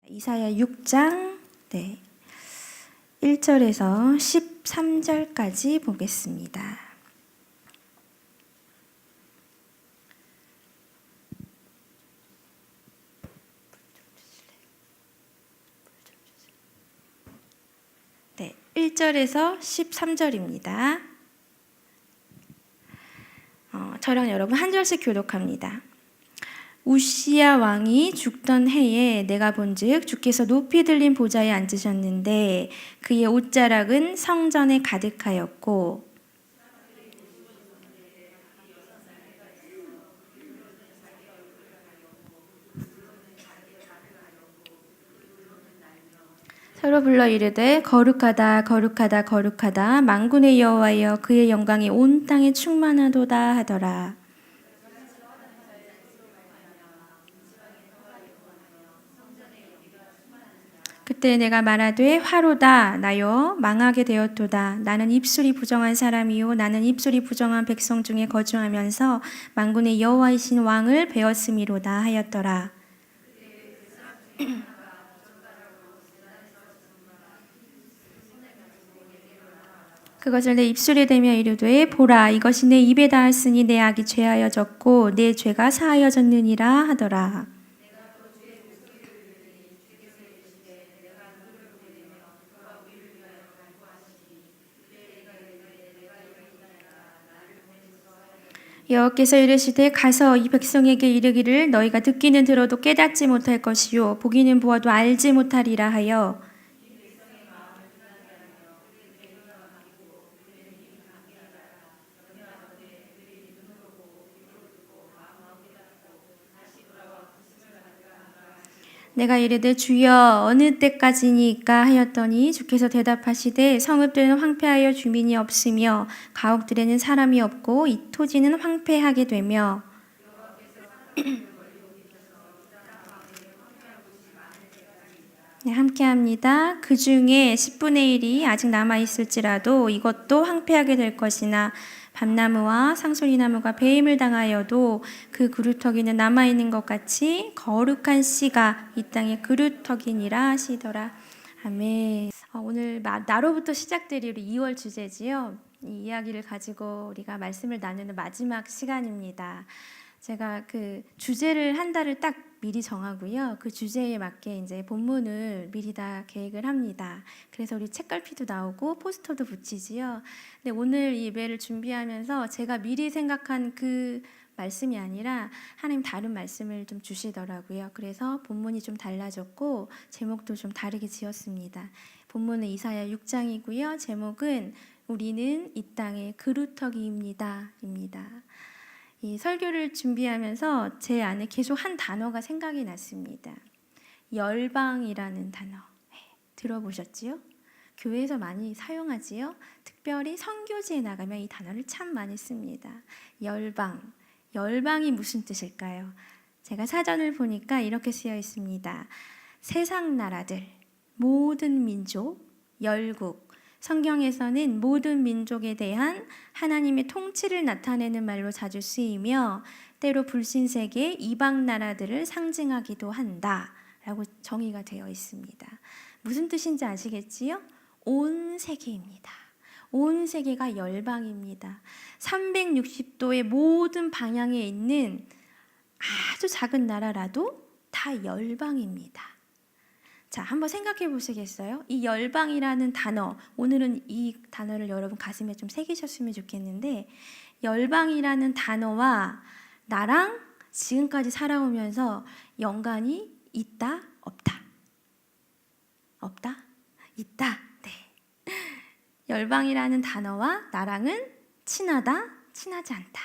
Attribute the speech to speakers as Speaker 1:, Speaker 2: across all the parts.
Speaker 1: 이사야 6장 1절에서 13절까지 보겠습니다. 네, 1절에서 13절입니다. 저랑 여러분 한 절씩 교독합니다. 우시야 왕이 죽던 해에 내가 본즉 주께서 높이 들린 보좌에 앉으셨는데 그의 옷자락은 성전에 가득하였고 서로 불러 이르되 거룩하다 거룩하다 거룩하다 만군의 여호와여 그의 영광이 온 땅에 충만하도다 하더라. 그때 내가 말하되 화로다 나여 망하게 되었도다. 나는 입술이 부정한 사람이요 나는 입술이 부정한 백성 중에 거주하면서 만군의 여호와이신 왕을 배웠음이로다 하였더라. 그것을 내 입술에 대며 이르되 보라 이것이 내 입에 닿았으니 내 악이 죄하여졌고 내 죄가 사하여졌느니라 하더라. 여호와께서 이르시되 가서 이 백성에게 이르기를 너희가 듣기는 들어도 깨닫지 못할 것이요 보기는 보아도 알지 못하리라 하여 내가 이르되 주여 어느 때까지니까 하였더니 주께서 대답하시되 성읍들은 황폐하여 주민이 없으며 가옥들에는 사람이 없고 이 토지는 황폐하게 되며 네, 함께합니다. 그 중에 10분의 1이 아직 남아있을지라도 이것도 황폐하게 될 것이나 밤나무와 상소리나무가 배임을 당하여도 그 그루터기는 남아있는 것 같이 거룩한 씨가 이 땅의 그루터기니라 하시더라. 아멘. 오늘 나로부터 시작될 우리 2월 주제지요. 이 이야기를 가지고 우리가 말씀을 나누는 마지막 시간입니다. 제가 그 주제를 한 달을 딱 미리 정하고요. 그 주제에 맞게 이제 본문을 미리 다 계획을 합니다. 그래서 우리 책갈피도 나오고 포스터도 붙이지요. 근데 오늘 예배를 준비하면서 제가 미리 생각한 그 말씀이 아니라 하나님 다른 말씀을 좀 주시더라고요. 그래서 본문이 좀 달라졌고 제목도 좀 다르게 지었습니다. 본문은 이사야 6장이고요. 제목은 우리는 이 땅의 그루터기입니다. 입니다. 이 설교를 준비하면서 제 안에 계속 한 단어가 생각이 났습니다. 열방이라는 단어. 들어보셨지요? 교회에서 많이 사용하지요? 특별히 선교지에 나가면 이 단어를 참 많이 씁니다. 열방. 열방이 무슨 뜻일까요? 제가 사전을 보니까 이렇게 쓰여 있습니다. 세상 나라들, 모든 민족, 열국. 성경에서는 모든 민족에 대한 하나님의 통치를 나타내는 말로 자주 쓰이며 때로 불신세계 이방 나라들을 상징하기도 한다라고 정의가 되어 있습니다. 무슨 뜻인지 아시겠지요? 온 세계입니다. 온 세계가 열방입니다. 360도의 모든 방향에 있는 아주 작은 나라라도 다 열방입니다. 자, 한번 생각해 보시겠어요? 이 열방이라는 단어, 오늘은 이 단어를 여러분 가슴에 좀 새기셨으면 좋겠는데 열방이라는 단어와 나랑 지금까지 살아오면서 연관이 있다? 없다? 없다? 있다? 네. 열방이라는 단어와 나랑은 친하다? 친하지 않다?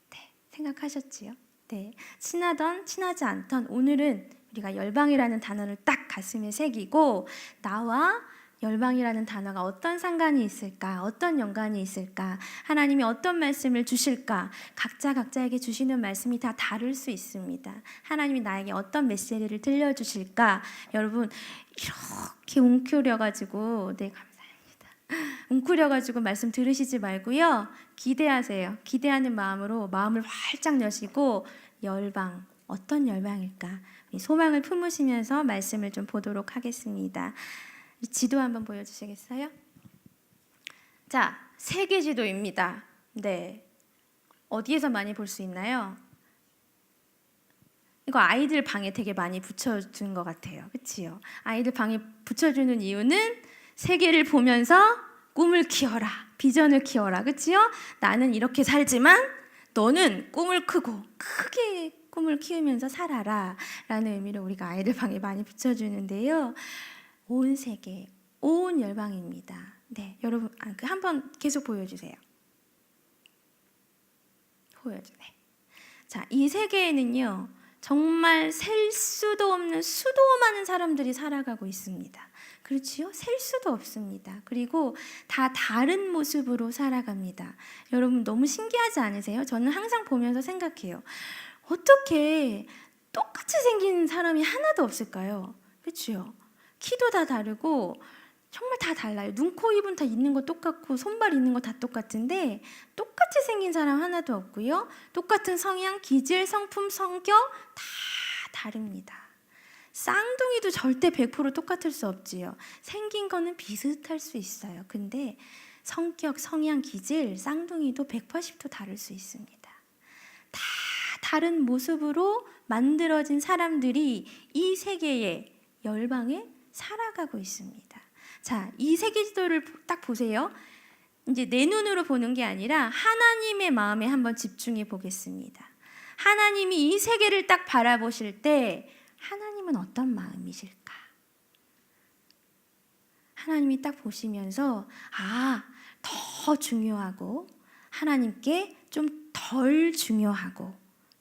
Speaker 1: 네, 생각하셨지요? 네, 친하던 친하지 않던 오늘은 우리가 열방이라는 단어를 딱 가슴에 새기고 나와 열방이라는 단어가 어떤 상관이 있을까? 어떤 연관이 있을까? 하나님이 어떤 말씀을 주실까? 각자에게 주시는 말씀이 다 다를 수 있습니다. 하나님이 나에게 어떤 메시지를 들려주실까? 여러분 이렇게 웅크려가지고 네 감사합니다. 웅크려가지고 말씀 들으시지 말고요. 기대하세요. 기대하는 마음으로 마음을 활짝 여시고 열방 어떤 열방일까? 소망을 품으시면서 말씀을 좀 보도록 하겠습니다. 지도 한번 보여주시겠어요? 자, 세계 지도입니다. 네, 어디에서 많이 볼 수 있나요? 이거 아이들 방에 되게 많이 붙여준 것 같아요. 그치요? 아이들 방에 붙여주는 이유는 세계를 보면서 꿈을 키워라, 비전을 키워라. 그치요? 나는 이렇게 살지만 너는 꿈을 크게 꿈을 키우면서 살아라 라는 의미로 우리가 아이들 방에 많이 붙여주는데요. 온 세계, 온 열방입니다. 네, 여러분 한번 계속 보여주세요. 보여주네. 자, 이 세계에는요 정말 셀 수도 없는 수도 많은 사람들이 살아가고 있습니다. 그렇지요? 셀 수도 없습니다. 그리고 다 다른 모습으로 살아갑니다. 여러분 너무 신기하지 않으세요? 저는 항상 보면서 생각해요. 어떻게 똑같이 생긴 사람이 하나도 없을까요? 그렇죠? 키도 다 다르고 정말 다 달라요. 눈, 코, 입은 다 있는 거 똑같고 손발 있는 거 다 똑같은데 똑같이 생긴 사람 하나도 없고요. 똑같은 성향, 기질, 성품, 성격 다 다릅니다. 쌍둥이도 절대 100% 똑같을 수 없지요. 생긴 거는 비슷할 수 있어요. 근데 성격, 성향, 기질, 쌍둥이도 180도 다를 수 있습니다. 다 다른 모습으로 만들어진 사람들이 이 세계의 열방에 살아가고 있습니다. 자, 이 세계 지도를 딱 보세요. 이제 내 눈으로 보는 게 아니라 하나님의 마음에 한번 집중해 보겠습니다. 하나님이 이 세계를 딱 바라보실 때 하나님은 어떤 마음이실까? 하나님이 딱 보시면서 더 중요하고 하나님께 좀 덜 중요하고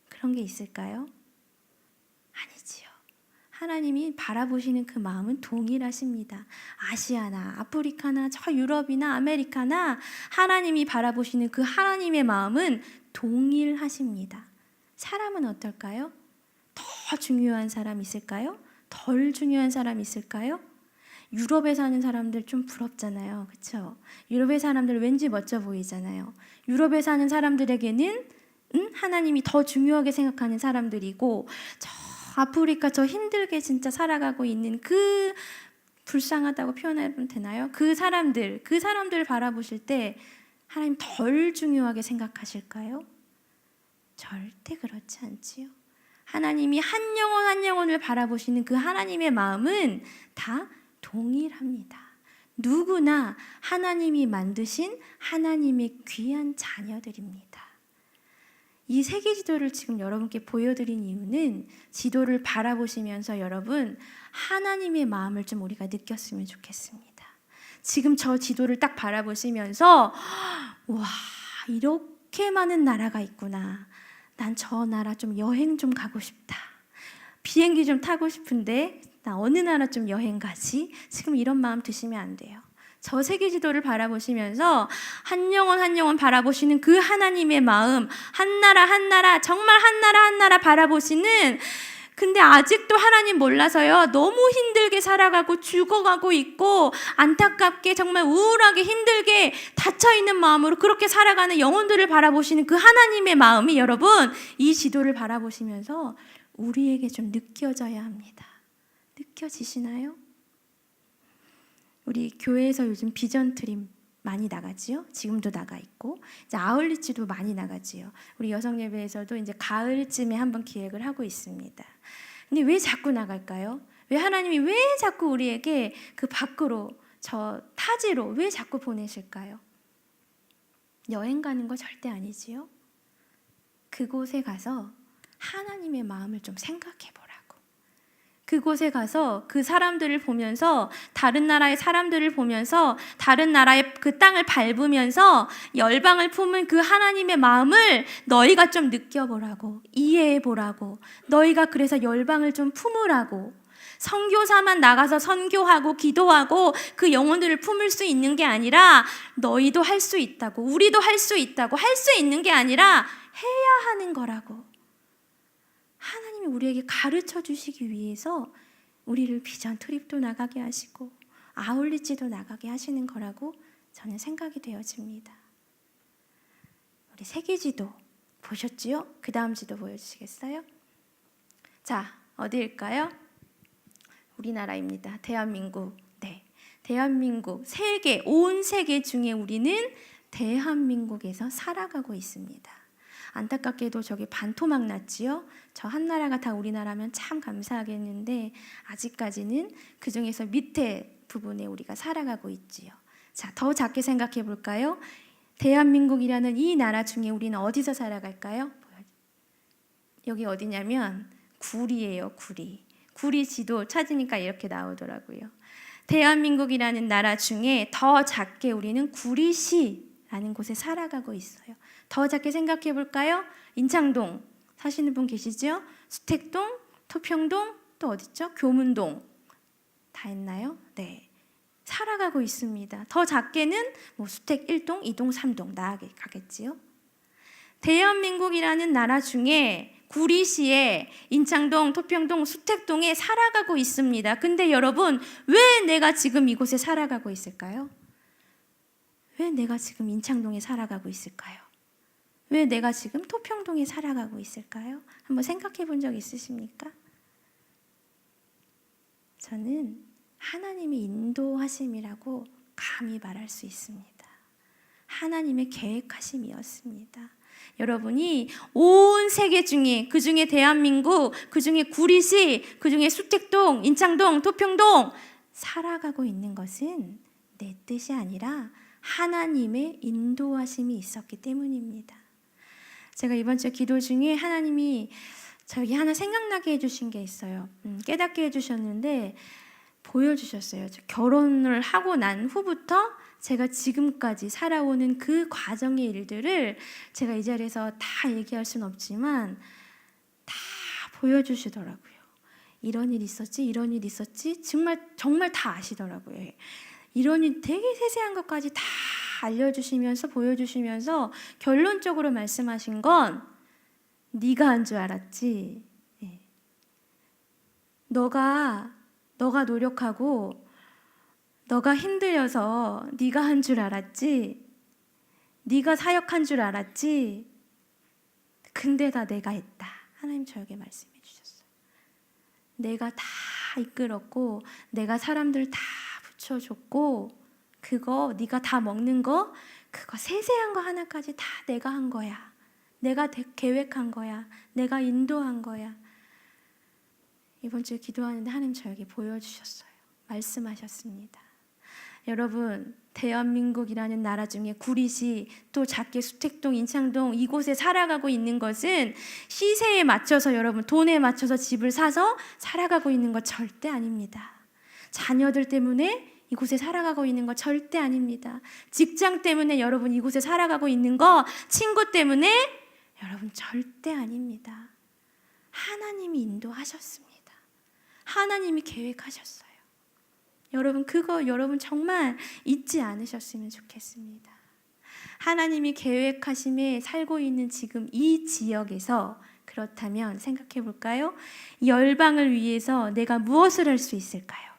Speaker 1: 그런 게 있을까요? 아니지요. 하나님이 바라보시는 그 마음은 동일하십니다. 아시아나 아프리카나 저 유럽이나 아메리카나 하나님이 바라보시는 그 하나님의 마음은 동일하십니다. 사람은 어떨까요? 더 중요한 사람 있을까요? 덜 중요한 사람 있을까요? 유럽에 사는 사람들 좀 부럽잖아요. 그렇죠? 유럽의 사람들 왠지 멋져 보이잖아요. 유럽에 사는 사람들에게는 하나님이 더 중요하게 생각하는 사람들이고 저 아프리카 저 힘들게 진짜 살아가고 있는 그 불쌍하다고 표현하면 되나요? 그 사람들을 바라보실 때 하나님 덜 중요하게 생각하실까요? 절대 그렇지 않지요. 하나님이 한 영혼 한 영혼을 바라보시는 그 하나님의 마음은 다 동일합니다. 누구나 하나님이 만드신 하나님의 귀한 자녀들입니다. 이 세계 지도를 지금 여러분께 보여드린 이유는 지도를 바라보시면서 여러분 하나님의 마음을 좀 우리가 느꼈으면 좋겠습니다. 지금 저 지도를 딱 바라보시면서 와, 이렇게 많은 나라가 있구나. 난 저 나라 좀 여행 좀 가고 싶다. 비행기 좀 타고 싶은데 나 어느 나라 좀 여행 가지? 지금 이런 마음 드시면 안 돼요. 저 세계 지도를 바라보시면서 한 영혼 한 영혼 바라보시는 그 하나님의 마음, 한 나라 한 나라, 정말 한 나라 한 나라 바라보시는, 근데 아직도 하나님 몰라서요 너무 힘들게 살아가고 죽어가고 있고 안타깝게 정말 우울하게 힘들게 닫혀있는 마음으로 그렇게 살아가는 영혼들을 바라보시는 그 하나님의 마음이 여러분 이 지도를 바라보시면서 우리에게 좀 느껴져야 합니다. 느껴지시나요? 우리 교회에서 요즘 비전 트림 많이 나가지요. 지금도 나가 있고 이제 아울리치도 많이 나가지요. 우리 여성 예배에서도 이제 가을쯤에 한번 기획을 하고 있습니다. 근데 왜 자꾸 나갈까요? 왜 하나님이 왜 자꾸 우리에게 그 밖으로 저 타지로 왜 자꾸 보내실까요? 여행 가는 거 절대 아니지요. 그곳에 가서 하나님의 마음을 좀 생각해 보라고. 그곳에 가서 그 사람들을 보면서 다른 나라의 사람들을 보면서 다른 나라의 그 땅을 밟으면서 열방을 품은 그 하나님의 마음을 너희가 좀 느껴보라고, 이해해보라고, 너희가 그래서 열방을 좀 품으라고. 선교사만 나가서 선교하고 기도하고 그 영혼들을 품을 수 있는 게 아니라 너희도 할 수 있다고, 우리도 할 수 있다고, 할 수 있는 게 아니라 해야 하는 거라고. 하나님이 우리에게 가르쳐 주시기 위해서 우리를 비전 트립도 나가게 하시고 아울리지도 나가게 하시는 거라고 저는 생각이 되어집니다. 우리 세계 지도 보셨지요? 그 다음 지도 보여주시겠어요? 자, 어디일까요? 우리나라입니다. 대한민국. 네. 대한민국, 세계, 온 세계 중에 우리는 대한민국에서 살아가고 있습니다. 안타깝게도 저기 반토막 났지요. 저 한 나라가 다 우리나라면 참 감사하겠는데 아직까지는 그 중에서 밑에 부분에 우리가 살아가고 있지요. 자, 더 작게 생각해 볼까요? 대한민국이라는 이 나라 중에 우리는 어디서 살아갈까요? 여기 어디냐면 구리예요, 구리. 구리 지도 찾으니까 이렇게 나오더라고요. 대한민국이라는 나라 중에 더 작게 우리는 구리시라는 곳에 살아가고 있어요. 더 작게 생각해 볼까요? 인창동 사시는 분 계시죠? 수택동, 토평동, 또 어딨죠? 교문동. 다 했나요? 네. 살아가고 있습니다. 더 작게는 뭐 수택 1동, 2동, 3동 나아가겠지요. 대한민국이라는 나라 중에 구리시에 인창동, 토평동, 수택동에 살아가고 있습니다. 근데 여러분, 왜 내가 지금 이곳에 살아가고 있을까요? 왜 내가 지금 인창동에 살아가고 있을까요? 왜 내가 지금 토평동에 살아가고 있을까요? 한번 생각해 본 적 있으십니까? 저는 하나님의 인도하심이라고 감히 말할 수 있습니다. 하나님의 계획하심이었습니다. 여러분이 온 세계 중에, 그 중에 대한민국, 그 중에 구리시, 그 중에 수택동, 인창동, 토평동 살아가고 있는 것은 내 뜻이 아니라 하나님의 인도하심이 있었기 때문입니다. 제가 이번 주 기도 중에 하나님이 저에게 하나 생각나게 해주신 게 있어요. 깨닫게 해주셨는데 보여주셨어요. 결혼을 하고 난 후부터 제가 지금까지 살아오는 그 과정의 일들을 제가 이 자리에서 다 얘기할 수는 없지만 다 보여주시더라고요. 이런 일 있었지, 이런 일 있었지, 정말 다 아시더라고요. 이런 일 되게 세세한 것까지 다 알려주시면서 보여주시면서 결론적으로 말씀하신 건 네가 한 줄 알았지. 너가 노력하고 너가 힘들어서 네가 한 줄 알았지. 네가 사역한 줄 알았지. 근데 다 내가 했다. 하나님 저에게 말씀해 주셨어요. 내가 다 이끌었고 내가 사람들 다 붙여줬고 그거 네가 다 먹는 거 그거 세세한 거 하나까지 다 내가 한 거야. 내가 계획한 거야. 내가 인도한 거야. 이번 주에 기도하는데 하나님 저에게 보여주셨어요. 말씀하셨습니다. 여러분, 대한민국이라는 나라 중에 구리시, 또 작게 수택동, 인창동 이곳에 살아가고 있는 것은 시세에 맞춰서 여러분 돈에 맞춰서 집을 사서 살아가고 있는 것 절대 아닙니다. 자녀들 때문에 이곳에 살아가고 있는 거 절대 아닙니다. 직장 때문에 여러분 이곳에 살아가고 있는 거, 친구 때문에 여러분 절대 아닙니다. 하나님이 인도하셨습니다. 하나님이 계획하셨어요. 여러분 그거 여러분 정말 잊지 않으셨으면 좋겠습니다. 하나님이 계획하심에 살고 있는 지금 이 지역에서 그렇다면 생각해 볼까요? 열방을 위해서 내가 무엇을 할 수 있을까요?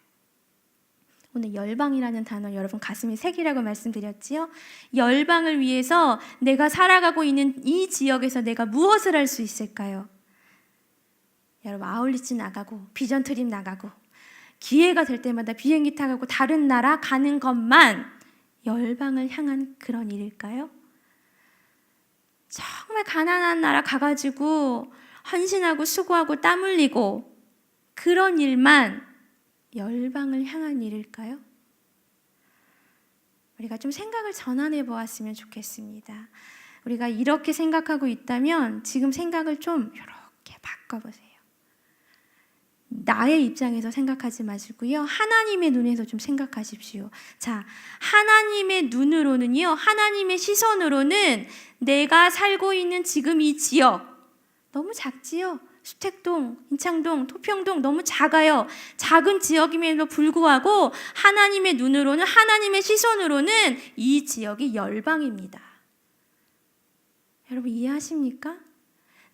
Speaker 1: 오늘 열방이라는 단어 여러분 가슴에 새기라고 말씀드렸지요? 열방을 위해서 내가 살아가고 있는 이 지역에서 내가 무엇을 할 수 있을까요? 여러분 아울리치 나가고 비전 트립 나가고 기회가 될 때마다 비행기 타고 다른 나라 가는 것만 열방을 향한 그런 일일까요? 정말 가난한 나라 가가지고 헌신하고 수고하고 땀 흘리고 그런 일만 열방을 향한 일일까요? 우리가 좀 생각을 전환해 보았으면 좋겠습니다. 우리가 이렇게 생각하고 있다면 지금 생각을 좀 이렇게 바꿔보세요. 나의 입장에서 생각하지 마시고요. 하나님의 눈에서 좀 생각하십시오. 자, 하나님의 눈으로는요, 하나님의 시선으로는 내가 살고 있는 지금 이 지역 너무 작지요? 수택동, 인창동, 토평동 너무 작아요. 작은 지역임에도 불구하고 하나님의 눈으로는, 하나님의 시선으로는 이 지역이 열방입니다. 여러분 이해하십니까?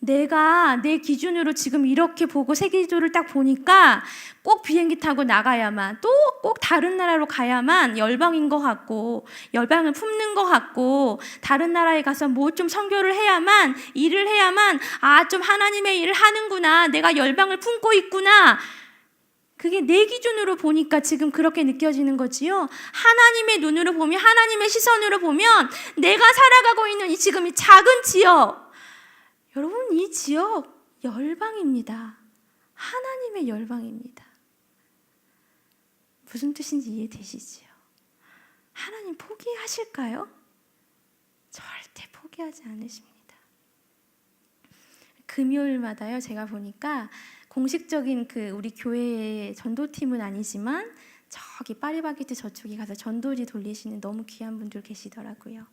Speaker 1: 내가 내 기준으로 지금 이렇게 보고 세계지도를 딱 보니까 꼭 비행기 타고 나가야만, 또 꼭 다른 나라로 가야만 열방인 것 같고, 열방을 품는 것 같고, 다른 나라에 가서 뭐 좀 선교를 해야만, 일을 해야만, 좀 하나님의 일을 하는구나, 내가 열방을 품고 있구나. 그게 내 기준으로 보니까 지금 그렇게 느껴지는 거지요. 하나님의 눈으로 보면, 하나님의 시선으로 보면 내가 살아가고 있는 지금 이 작은 지역, 여러분, 이 지역 열방입니다. 하나님의 열방입니다. 무슨 뜻인지 이해되시지요? 하나님 포기하실까요? 절대 포기하지 않으십니다. 금요일마다요, 제가 보니까 공식적인 우리 교회의 전도팀은 아니지만 저기 파리바게뜨 저쪽에 가서 전도지 돌리시는 너무 귀한 분들 계시더라고요.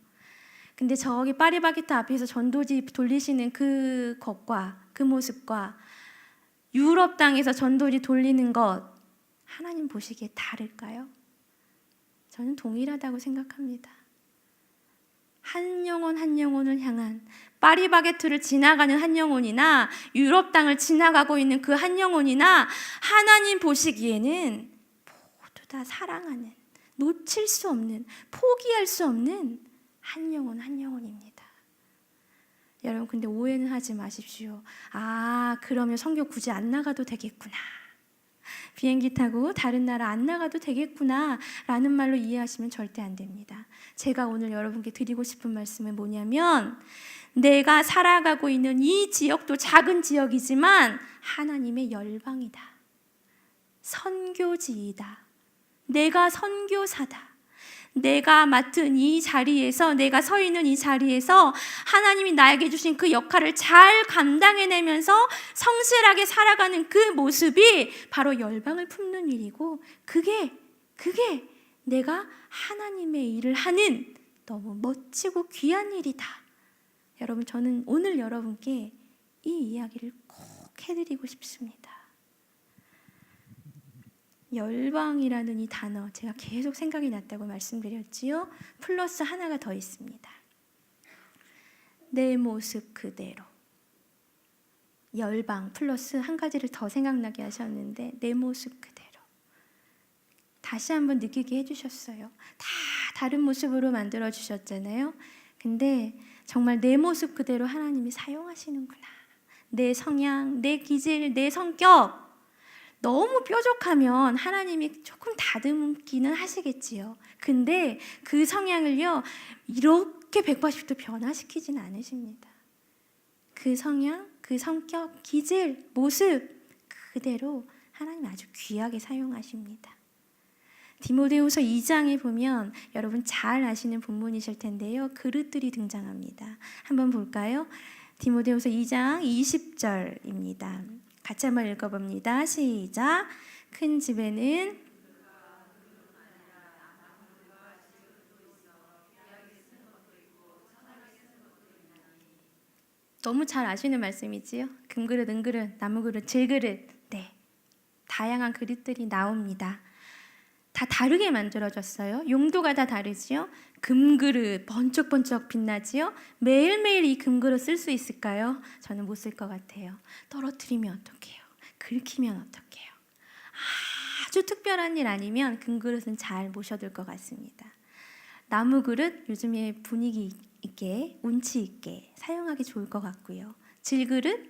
Speaker 1: 근데 저기 파리바게뜨 앞에서 전도지 돌리시는 그 것과 그 모습과 유럽 땅에서 전도지 돌리는 것, 하나님 보시기에 다를까요? 저는 동일하다고 생각합니다. 한 영혼 한 영혼을 향한, 파리바게뜨를 지나가는 한 영혼이나 유럽 땅을 지나가고 있는 그 한 영혼이나 하나님 보시기에는 모두 다 사랑하는, 놓칠 수 없는, 포기할 수 없는 한 영혼 한 영혼입니다. 여러분, 근데 오해는 하지 마십시오. 그러면 선교 굳이 안 나가도 되겠구나, 비행기 타고 다른 나라 안 나가도 되겠구나 라는 말로 이해하시면 절대 안 됩니다. 제가 오늘 여러분께 드리고 싶은 말씀은 뭐냐면, 내가 살아가고 있는 이 지역도 작은 지역이지만 하나님의 열방이다. 선교지이다. 내가 선교사다. 내가 맡은 이 자리에서, 내가 서 있는 이 자리에서 하나님이 나에게 주신 그 역할을 잘 감당해내면서 성실하게 살아가는 그 모습이 바로 열방을 품는 일이고, 그게 내가 하나님의 일을 하는 너무 멋지고 귀한 일이다. 여러분, 저는 오늘 여러분께 이 이야기를 꼭 해드리고 싶습니다. 열방이라는 이 단어, 제가 계속 생각이 났다고 말씀드렸지요. 플러스 하나가 더 있습니다. 내 모습 그대로. 열방 플러스 한 가지를 더 생각나게 하셨는데, 내 모습 그대로. 다시 한번 느끼게 해주셨어요. 다 다른 모습으로 만들어 주셨잖아요. 근데 정말 내 모습 그대로 하나님이 사용하시는구나. 내 성향, 내 기질, 내 성격, 너무 뾰족하면 하나님이 조금 다듬기는 하시겠지요. 근데 그 성향을요, 이렇게 180도 변화시키지는 않으십니다. 그 성향, 그 성격, 기질, 모습 그대로 하나님 아주 귀하게 사용하십니다. 디모데후서 2장에 보면 여러분 잘 아시는 본문이실 텐데요, 그릇들이 등장합니다. 한번 볼까요? 디모데후서 2장 20절입니다. 같이 한번 읽어봅니다. 시작. 큰 집에는 너무 잘 아시는 말씀이지요. 금그릇, 은그릇, 나무그릇, 질그릇, 네, 다양한 그릇들이 나옵니다. 다 다르게 만들어졌어요. 용도가 다 다르지요. 금그릇 번쩍번쩍 빛나지요. 매일매일 이 금그릇 쓸 수 있을까요? 저는 못 쓸 것 같아요. 떨어뜨리면 어떡해요? 긁히면 어떡해요? 아주 특별한 일 아니면 금그릇은 잘 모셔둘 것 같습니다. 나무그릇 요즘에 분위기 있게, 운치 있게 사용하기 좋을 것 같고요. 질그릇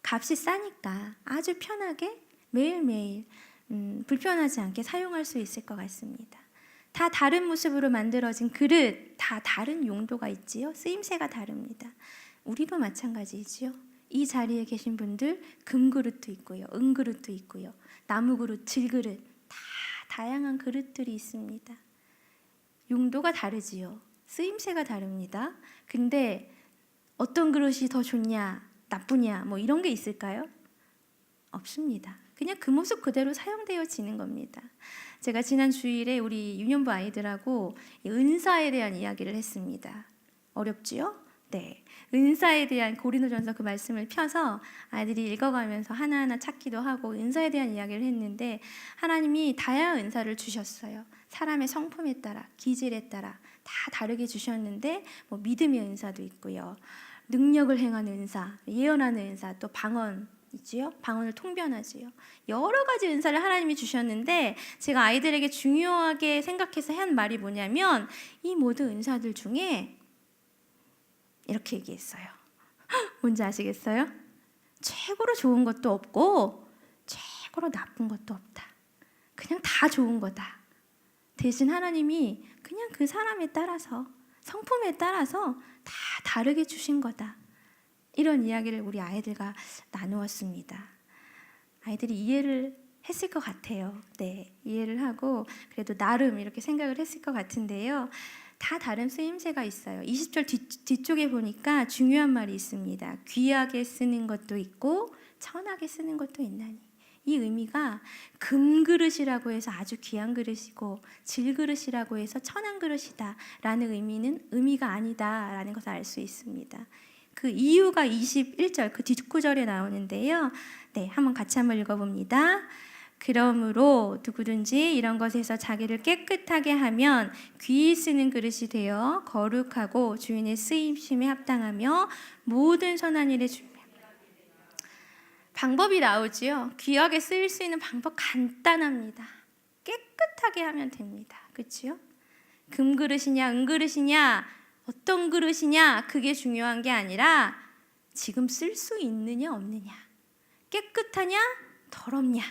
Speaker 1: 값이 싸니까 아주 편하게 매일매일 불편하지 않게 사용할 수 있을 것 같습니다. 다 다른 모습으로 만들어진 그릇, 다 다른 용도가 있지요. 쓰임새가 다릅니다. 우리도 마찬가지이지요. 이 자리에 계신 분들 금그릇도 있고요, 은그릇도 있고요, 나무그릇, 질그릇, 다 다양한 그릇들이 있습니다. 용도가 다르지요. 쓰임새가 다릅니다. 근데 어떤 그릇이 더 좋냐, 나쁘냐, 뭐 이런 게 있을까요? 없습니다. 그냥 그 모습 그대로 사용되어지는 겁니다. 제가 지난 주일에 우리 유년부 아이들하고 은사에 대한 이야기를 했습니다. 어렵지요? 네. 은사에 대한 고린도전서 그 말씀을 펴서 아이들이 읽어가면서 하나하나 찾기도 하고 은사에 대한 이야기를 했는데, 하나님이 다양한 은사를 주셨어요. 사람의 성품에 따라, 기질에 따라 다 다르게 주셨는데, 뭐 믿음의 은사도 있고요, 능력을 행하는 은사, 예언하는 은사, 또 방언 있지요. 방언을 통변하지요. 여러 가지 은사를 하나님이 주셨는데 제가 아이들에게 중요하게 생각해서 한 말이 뭐냐면 이 모든 은사들 중에 이렇게 얘기했어요. 뭔지 아시겠어요? 최고로 좋은 것도 없고 최고로 나쁜 것도 없다. 그냥 다 좋은 거다. 대신 하나님이 그냥 그 사람에 따라서 성품에 따라서 다 다르게 주신 거다. 이런 이야기를 우리 아이들과 나누었습니다. 아이들이 이해를 했을 것 같아요. 네, 이해를 하고 그래도 나름 이렇게 생각을 했을 것 같은데요. 다 다른 쓰임새가 있어요. 20절 뒤쪽에 보니까 중요한 말이 있습니다. 귀하게 쓰는 것도 있고 천하게 쓰는 것도 있나니. 이 의미가 금그릇이라고 해서 아주 귀한 그릇이고 질그릇이라고 해서 천한 그릇이다 라는 의미가 아니다라는 것을 알 수 있습니다. 그 이유가 21절 그 뒷구절에 나오는데요. 네, 한번 같이 한번 읽어봅니다. 그러므로 누구든지 이런 것에서 자기를 깨끗하게 하면 귀히 쓰는 그릇이 되어 거룩하고 주인의 쓰임심에 합당하며 모든 선한 일에 방법이 나오지요. 귀하게 쓰일 수 있는 방법 간단합니다. 깨끗하게 하면 됩니다. 그렇지요? 금그릇이냐 은그릇이냐 어떤 그릇이냐 그게 중요한 게 아니라 지금 쓸 수 있느냐 없느냐, 깨끗하냐 더럽냐,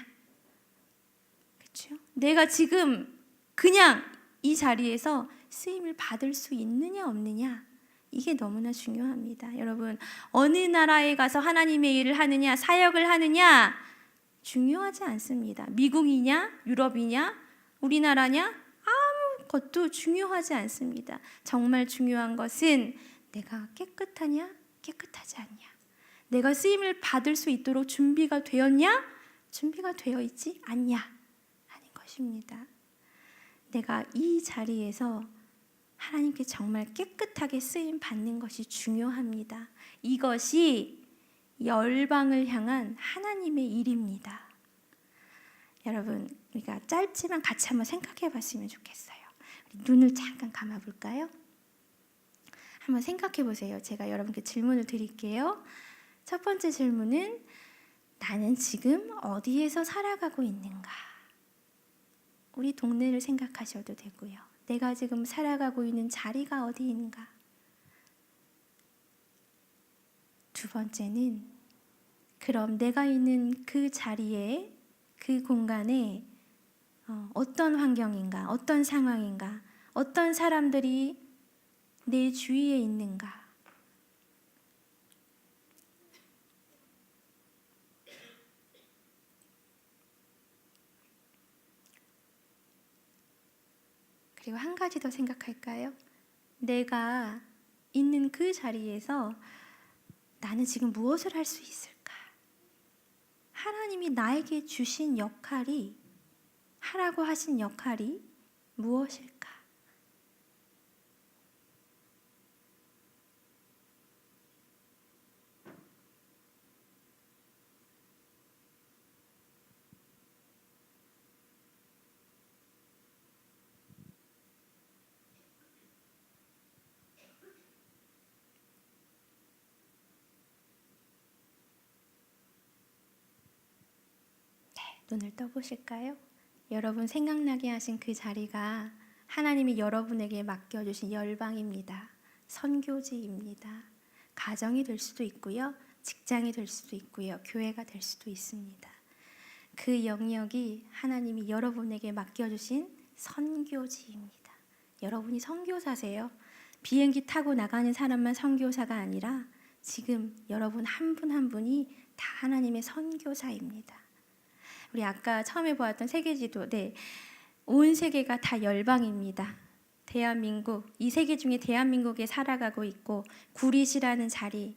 Speaker 1: 그렇죠? 내가 지금 그냥 이 자리에서 쓰임을 받을 수 있느냐 없느냐, 이게 너무나 중요합니다. 여러분, 어느 나라에 가서 하나님의 일을 하느냐 사역을 하느냐 중요하지 않습니다. 미국이냐 유럽이냐 우리나라냐 아무것도 중요하지 않습니다. 정말 중요한 것은 내가 깨끗하냐 깨끗하지 않냐, 내가 쓰임을 받을 수 있도록 준비가 되었냐 준비가 되어 있지 않냐 하는 것입니다. 내가 이 자리에서 하나님께 정말 깨끗하게 쓰임 받는 것이 중요합니다. 이것이 열방을 향한 하나님의 일입니다. 여러분, 우리가 짧지만 같이 한번 생각해 봤으면 좋겠어요. 우리 눈을 잠깐 감아 볼까요? 한번 생각해 보세요. 제가 여러분께 질문을 드릴게요. 첫 번째 질문은 나는 지금 어디에서 살아가고 있는가? 우리 동네를 생각하셔도 되고요. 내가 지금 살아가고 있는 자리가 어디인가? 두 번째는 그럼 내가 있는 그 자리에 그 공간에 어떤 환경인가? 어떤 상황인가? 어떤 사람들이 내 주위에 있는가? 그리고 한 가지 더 생각할까요? 내가 있는 그 자리에서 나는 지금 무엇을 할 수 있을까? 하나님이 나에게 주신 역할이, 하라고 하신 역할이 무엇일까? 눈을 떠보실까요? 여러분 생각나게 하신 그 자리가 하나님이 여러분에게 맡겨주신 열방입니다. 선교지입니다. 가정이 될 수도 있고요. 직장이 될 수도 있고요. 교회가 될 수도 있습니다. 그 영역이 하나님이 여러분에게 맡겨주신 선교지입니다. 여러분이 선교사세요. 비행기 타고 나가는 사람만 선교사가 아니라 지금 여러분 한 분 한 분이 다 하나님의 선교사입니다. 우리 아까 처음에 보았던 세계지도, 네, 온 세계가 다 열방입니다. 대한민국, 이 세계 중에 대한민국에 살아가고 있고 구릿이라는 자리,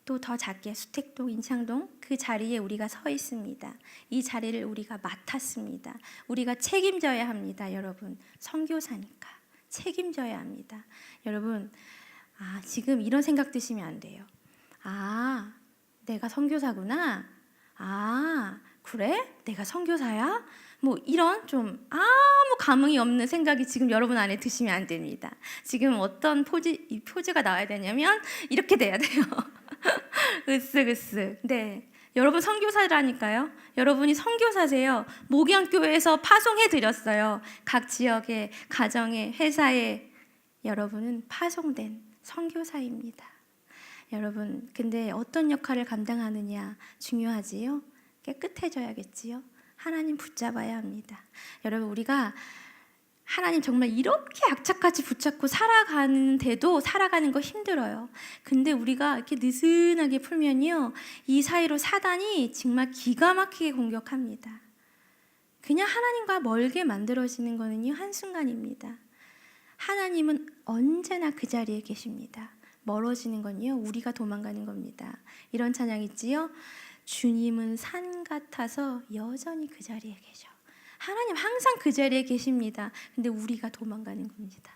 Speaker 1: 또 더 작게 수택동, 인창동 그 자리에 우리가 서 있습니다. 이 자리를 우리가 맡았습니다. 우리가 책임져야 합니다. 여러분, 선교사니까 책임져야 합니다. 여러분, 지금 이런 생각 드시면 안 돼요. 내가 선교사구나. 그래? 내가 선교사야? 뭐 이런 좀 아무 감흥이 없는 생각이 지금 여러분 안에 드시면 안 됩니다. 지금 어떤 이 포즈가 나와야 되냐면 이렇게 돼야 돼요. 으쓱으쓱. 네. 여러분 선교사라니까요. 여러분이 선교사세요. 목양교회에서 파송해 드렸어요. 각 지역에, 가정에, 회사에 여러분은 파송된 선교사입니다. 여러분, 근데 어떤 역할을 감당하느냐 중요하지요? 깨끗해져야겠지요? 하나님 붙잡아야 합니다. 여러분, 우리가 하나님 정말 이렇게 악착같이 붙잡고 살아가는데도 살아가는 거 힘들어요. 근데 우리가 이렇게 느슨하게 풀면요, 이 사이로 사단이 정말 기가 막히게 공격합니다. 그냥 하나님과 멀게 만들어지는 거는요, 한순간입니다. 하나님은 언제나 그 자리에 계십니다. 멀어지는 건요, 우리가 도망가는 겁니다. 이런 찬양 있지요? 주님은 산 같아서 여전히 그 자리에 계셔. 하나님 항상 그 자리에 계십니다. 근데 우리가 도망가는 겁니다.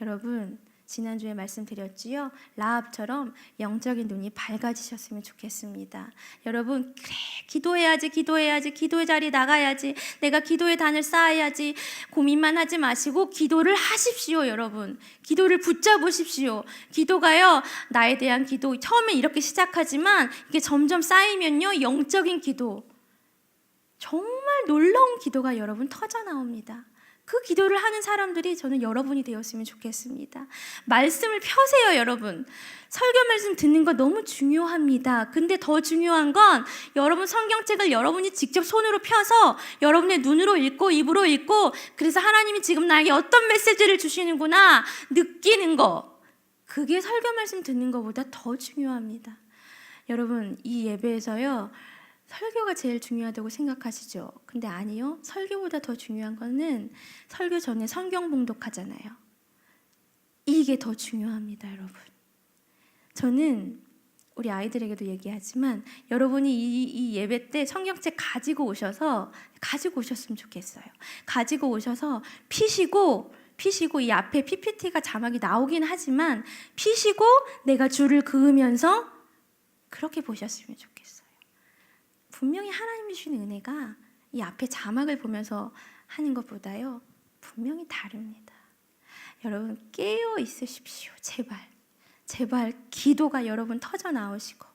Speaker 1: 여러분, 지난주에 말씀드렸지요? 라합처럼 영적인 눈이 밝아지셨으면 좋겠습니다. 여러분, 그래, 기도해야지, 기도의 자리 나가야지, 내가 기도의 단을 쌓아야지, 고민만 하지 마시고 기도를 하십시오. 여러분, 기도를 붙잡으십시오. 기도가요, 나에 대한 기도, 처음에 이렇게 시작하지만 이게 점점 쌓이면요, 영적인 기도, 정말 놀라운 기도가 여러분 터져 나옵니다. 그 기도를 하는 사람들이 저는 여러분이 되었으면 좋겠습니다. 말씀을 펴세요, 여러분. 설교 말씀 듣는 거 너무 중요합니다. 근데 더 중요한 건 여러분 성경책을 여러분이 직접 손으로 펴서 여러분의 눈으로 읽고 입으로 읽고, 그래서 하나님이 지금 나에게 어떤 메시지를 주시는구나 느끼는 거, 그게 설교 말씀 듣는 것보다 더 중요합니다. 여러분, 이 예배에서요, 설교가 제일 중요하다고 생각하시죠? 근데 아니요. 설교보다 더 중요한 거는 설교 전에 성경 봉독하잖아요. 이게 더 중요합니다, 여러분. 저는 우리 아이들에게도 얘기하지만 여러분이 이 예배 때 성경책 가지고 오셨으면 좋겠어요. 가지고 오셔서 피시고 이 앞에 PPT가 자막이 나오긴 하지만 피시고 내가 줄을 그으면서 그렇게 보셨으면 좋겠어요. 분명히 하나님이 주신 은혜가 이 앞에 자막을 보면서 하는 것보다요, 분명히 다릅니다. 여러분, 깨어 있으십시오. 제발 기도가 여러분 터져 나오시고.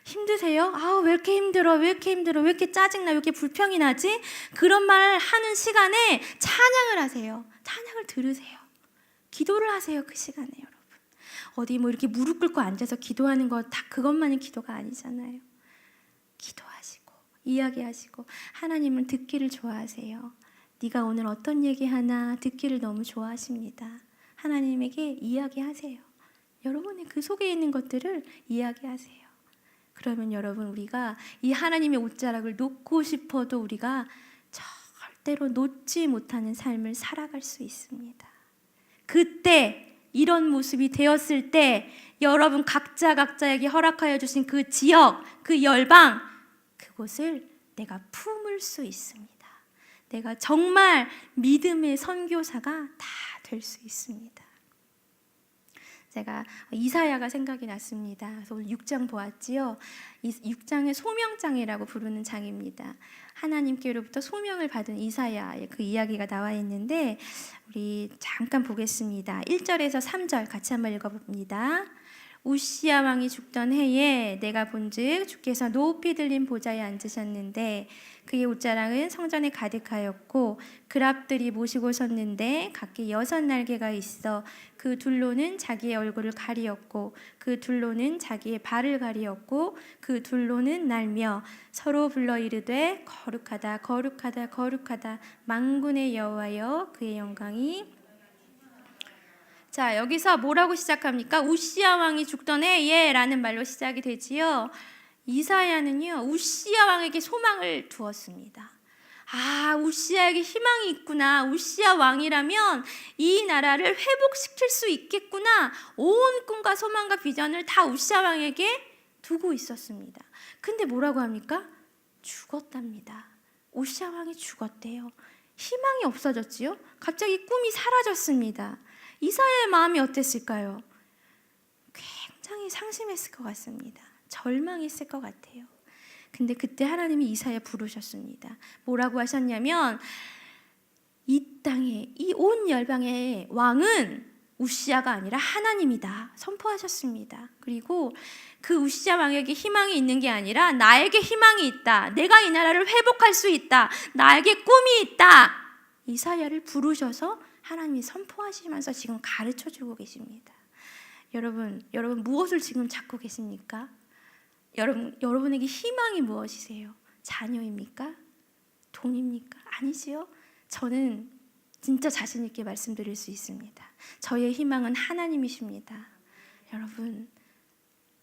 Speaker 1: 힘드세요? 왜 이렇게 힘들어? 왜 이렇게 짜증나? 왜 이렇게 불평이 나지? 그런 말 하는 시간에 찬양을 하세요. 찬양을 들으세요. 기도를 하세요. 그 시간에 여러분. 어디 뭐 이렇게 무릎 꿇고 앉아서 기도하는 거 다 그것만이 기도가 아니잖아요. 기도하시고 이야기하시고, 하나님은 듣기를 좋아하세요. 네가 오늘 어떤 얘기하나 듣기를 너무 좋아하십니다. 하나님에게 이야기하세요. 여러분의 그 속에 있는 것들을 이야기하세요. 그러면 여러분, 우리가 이 하나님의 옷자락을 놓고 싶어도 우리가 절대로 놓지 못하는 삶을 살아갈 수 있습니다. 그때 이런 모습이 되었을 때 여러분 각자에게 허락하여 주신 그 지역, 그 열방, 그곳을 내가 품을 수 있습니다. 내가 정말 믿음의 선교사가 다 될 수 있습니다. 제가 이사야가 생각이 났습니다. 그래서 오늘 6장 보았지요. 이 6장은 소명장이라고 부르는 장입니다. 하나님께로부터 소명을 받은 이사야의 그 이야기가 나와 있는데 우리 잠깐 보겠습니다. 1절에서 3절 같이 한번 읽어봅니다. 우시야 왕이 죽던 해에 내가 본즉 주께서 높이 들린 보좌에 앉으셨는데 그의 옷자락은 성전에 가득하였고 그랍들이 모시고 섰는데 각기 6날개가 있어 그 둘로는 자기의 얼굴을 가리었고 그 둘로는 자기의 발을 가리었고 그 둘로는 날며 서로 불러 이르되 거룩하다 거룩하다 거룩하다 만군의 여호와여 그의 영광이. 자, 여기서 뭐라고 시작합니까? 우시야 왕이 죽던 해에 라는 말로 시작이 되지요. 이사야는요, 우시야 왕에게 소망을 두었습니다. 우시야에게 희망이 있구나. 우시야 왕이라면 이 나라를 회복시킬 수 있겠구나. 온 꿈과 소망과 비전을 다 우시야 왕에게 두고 있었습니다. 근데 뭐라고 합니까? 죽었답니다. 우시야 왕이 죽었대요. 희망이 없어졌지요. 갑자기 꿈이 사라졌습니다. 이사야의 마음이 어땠을까요? 굉장히 상심했을 것 같습니다. 절망했을 것 같아요. 근데 그때 하나님이 이사야 부르셨습니다. 뭐라고 하셨냐면 이 땅에 이 온 열방의 왕은 우시아가 아니라 하나님이다 선포하셨습니다. 그리고 그 우시아 왕에게 희망이 있는 게 아니라 나에게 희망이 있다. 내가 이 나라를 회복할 수 있다. 나에게 꿈이 있다. 이사야를 부르셔서 하나님이 선포하시면서 지금 가르쳐주고 계십니다. 여러분 무엇을 지금 찾고 계십니까? 여러분에게 희망이 무엇이세요? 자녀입니까? 돈입니까? 아니지요? 저는 진짜 자신 있게 말씀드릴 수 있습니다. 저의 희망은 하나님이십니다. 여러분,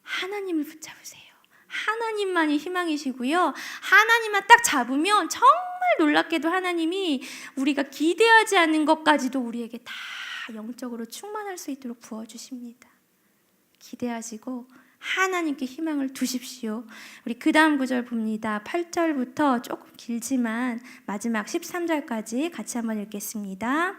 Speaker 1: 하나님을 붙잡으세요. 하나님만이 희망이시고요. 하나님만 딱 잡으면 정말 놀랍게도 하나님이 우리가 기대하지 않는 것까지도 우리에게 다 영적으로 충만할 수 있도록 부어주십니다. 기대하시고 하나님께 희망을 두십시오. 우리 그 다음 구절 봅니다. 8절부터 조금 길지만 마지막 13절까지 같이 한번 읽겠습니다.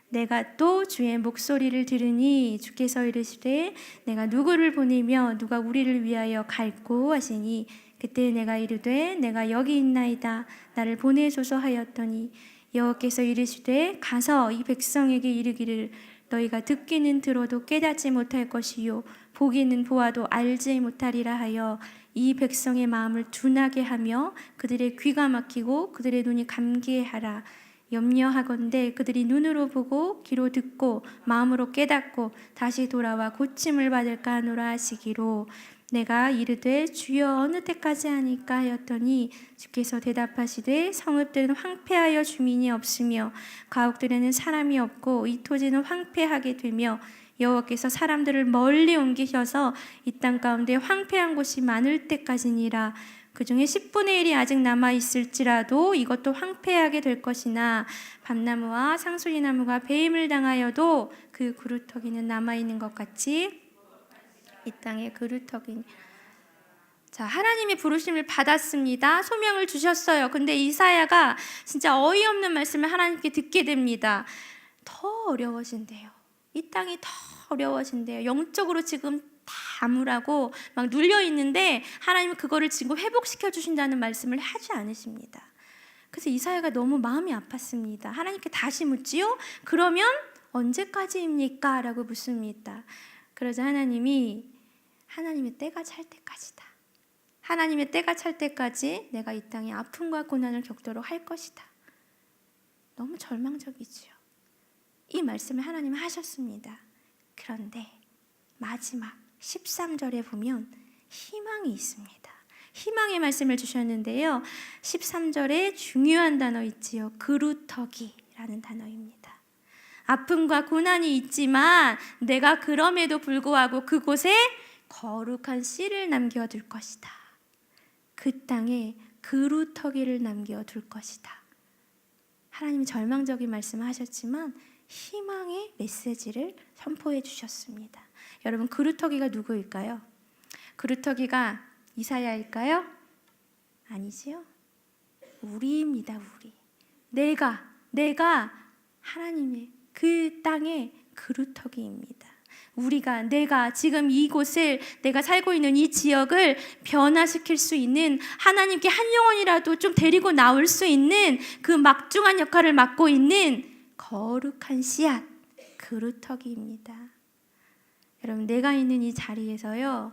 Speaker 1: 내가 또 주의 목소리를 들으니 주께서 이르시되 내가 누구를 보내며 누가 우리를 위하여 갈꼬 하시니 그때 내가 이르되 내가 여기 있나이다 나를 보내소서 하였더니 여호와께서 이르시되 가서 이 백성에게 이르기를 너희가 듣기는 들어도 깨닫지 못할 것이요 보기는 보아도 알지 못하리라 하여 이 백성의 마음을 둔하게 하며 그들의 귀가 막히고 그들의 눈이 감게 하라. 염려하건대 그들이 눈으로 보고 귀로 듣고 마음으로 깨닫고 다시 돌아와 고침을 받을까 하노라 하시기로 내가 이르되 주여 어느 때까지 하니까 하였더니 주께서 대답하시되 성읍들은 황폐하여 주민이 없으며 가옥들에는 사람이 없고 이 토지는 황폐하게 되며 여호와께서 사람들을 멀리 옮기셔서 이 땅 가운데 황폐한 곳이 많을 때까지니라. 그 중에 10분의 1이 아직 남아있을지라도 이것도 황폐하게 될 것이나 밤나무와 상수리나무가 배임을 당하여도 그 그루터기는 남아있는 것 같이 이 땅의 그루터기. 자, 하나님의 부르심을 받았습니다. 소명을 주셨어요. 근데 이사야가 진짜 어이없는 말씀을 하나님께 듣게 됩니다. 더 어려워진대요. 이 땅이 더 어려워진대요. 영적으로 지금 다 암울하고 막 눌려 있는데 하나님은 그거를 지금 회복시켜 주신다는 말씀을 하지 않으십니다. 그래서 이사야가 너무 마음이 아팠습니다. 하나님께 다시 묻지요? 그러면 언제까지입니까? 라고 묻습니다. 그러자 하나님의 때가 찰 때까지다. 하나님의 때가 찰 때까지 내가 이 땅에 아픔과 고난을 겪도록 할 것이다. 너무 절망적이지요. 이 말씀을 하나님은 하셨습니다. 그런데 마지막 13절에 보면 희망이 있습니다. 희망의 말씀을 주셨는데요. 13절에 중요한 단어 있지요. 그루터기라는 단어입니다. 아픔과 고난이 있지만 내가 그럼에도 불구하고 그곳에 거룩한 씨를 남겨둘 것이다. 그 땅에 그루터기를 남겨둘 것이다. 하나님이 절망적인 말씀을 하셨지만 희망의 메시지를 선포해 주셨습니다. 여러분, 그루터기가 누구일까요? 그루터기가 이사야일까요? 아니지요? 우리입니다. 우리. 내가 하나님의 그 땅의 그루터기입니다. 내가 지금 이곳을, 내가 살고 있는 이 지역을 변화시킬 수 있는, 하나님께 한 영혼이라도 좀 데리고 나올 수 있는 그 막중한 역할을 맡고 있는 거룩한 씨앗, 그루터기입니다. 여러분, 내가 있는 이 자리에서요,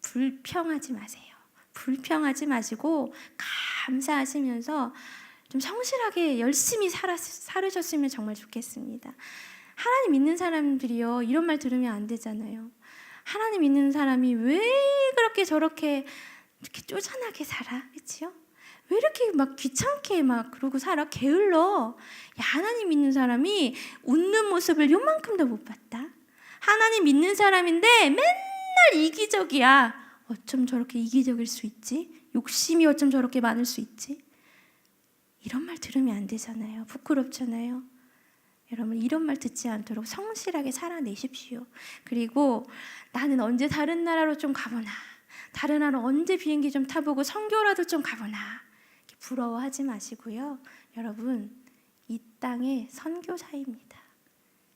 Speaker 1: 불평하지 마세요. 불평하지 마시고 감사하시면서 좀 성실하게 열심히 살으셨으면 정말 좋겠습니다. 하나님 믿는 사람들이요, 이런 말 들으면 안 되잖아요. 하나님 믿는 사람이 왜 그렇게 저렇게 이렇게 쪼잔하게 살아? 그치요? 왜 이렇게 막 귀찮게 막 그러고 살아? 게을러. 야, 하나님 믿는 사람이 웃는 모습을 요만큼도 못 봤다. 하나님 믿는 사람인데 맨날 이기적이야. 어쩜 저렇게 이기적일 수 있지? 욕심이 어쩜 저렇게 많을 수 있지? 이런 말 들으면 안 되잖아요. 부끄럽잖아요. 여러분, 이런 말 듣지 않도록 성실하게 살아내십시오. 그리고 나는 언제 다른 나라로 좀 가보나, 다른 나라 언제 비행기 좀 타보고 선교라도 좀 가보나, 부러워하지 마시고요. 여러분, 이 땅의 선교사입니다.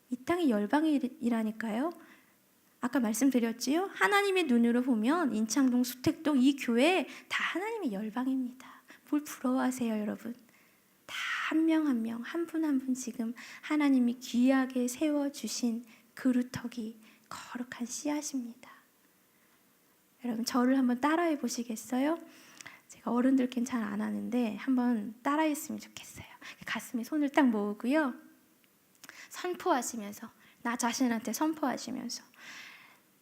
Speaker 1: 이 땅의 열방이라니까요. 아까 말씀드렸지요? 하나님의 눈으로 보면 인창동, 수택동 이 교회 다 하나님의 열방입니다. 뭘 부러워하세요, 여러분? 다 한 명 한 명, 한 분 한 분 지금 하나님이 귀하게 세워주신 그루터기 거룩한 씨앗입니다. 여러분 저를 한번 따라해 보시겠어요? 제가 어른들께는 잘 안 하는데 한번 따라했으면 좋겠어요. 가슴에 손을 딱 모으고요. 선포하시면서, 나 자신한테 선포하시면서,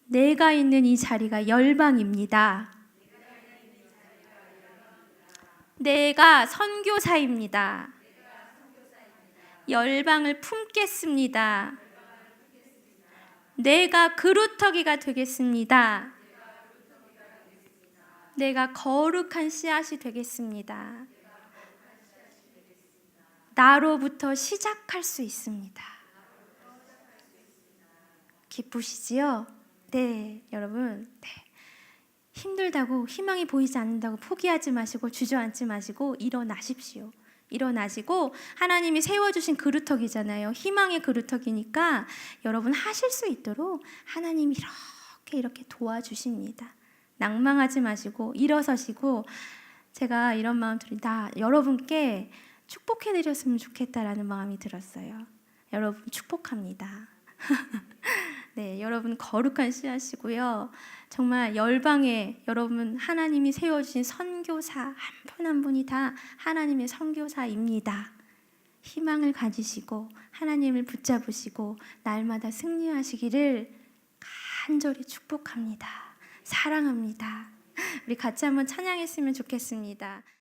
Speaker 1: 내가 있는 이 자리가 열방입니다. 내가 선교사입니다. 열방을 품겠습니다. 내가 그루터기가 되겠습니다. 내가 거룩한 씨앗이 되겠습니다. 나로부터 시작할 수 있습니다. 기쁘시지요? 네, 여러분. 네. 힘들다고, 희망이 보이지 않는다고 포기하지 마시고 주저앉지 마시고 일어나십시오. 일어나시고 하나님이 세워주신 그루터기잖아요. 희망의 그루터기니까 여러분 하실 수 있도록 하나님이 이렇게 도와주십니다. 낭망하지 마시고 일어서시고, 제가 이런 마음 들이 여러분께 축복해드렸으면 좋겠다라는 마음이 들었어요. 여러분 축복합니다. 네, 여러분 거룩한 씨앗이고요. 정말 열방에 여러분 하나님이 세워주신 선교사 한 분 한 분이 다 하나님의 선교사입니다. 희망을 가지시고 하나님을 붙잡으시고 날마다 승리하시기를 간절히 축복합니다. 사랑합니다. 우리 같이 한번 찬양했으면 좋겠습니다.